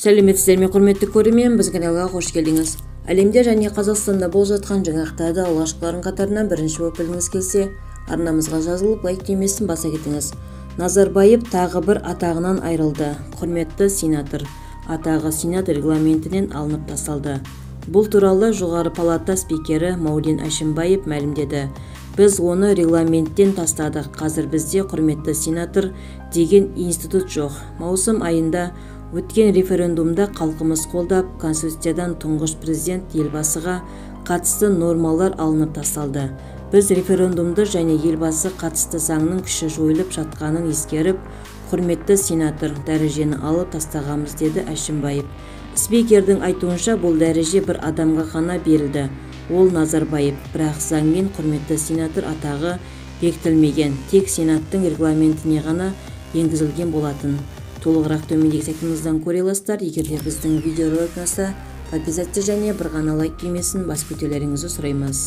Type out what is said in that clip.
Сәлеметсіздер ме, құрметті көрермен, біз каналға қош келдіңіз. Әлемде және Қазақстанда болып жатқан жаңалықтарды алғашқылардың қатарынан бірінші болып білгіңіз келсе, арнамызға жазылып, лайк түймесін баса кетіңіз. Назарбаев тағы бір атағынан айырылды. Құрметті сенатор, атағы сенат регламентінен алынып тасталды. Бұл туралы жоғары палата спикері Маулен Әшімбаев мәлімдеді. Біз оны регламенттен тастадық. Қазір бізде құрметті сенатор деген институт жоқ. Маусым айында өткен референдумда халқымыз қолдап, Конституциядан тұңғыш президент елбасыға қатысты нормалар алынып тасталды. Біз референдумды және елбасы қатысты заңның күші жойылып жатқанын ескеріп, құрметті сенатор дәрежені алып тастағанбыз, деді Әшімбаев. Спикердің айтуынша, бұл дәреже бір адамға ғана берілді. Ол Назарбаев, бірақ заңмен құрметті сенатор атағы бекітілмеген, тек сенаттың регламентіне ғана енгізілген болатын. Толығырақ төмендегі сайтымыздан көре аласыздар. Егер де біздің видеоролик ұнаса, подписаться және бір ғана лайк түймесін басып өтулеріңізді сұраймыз.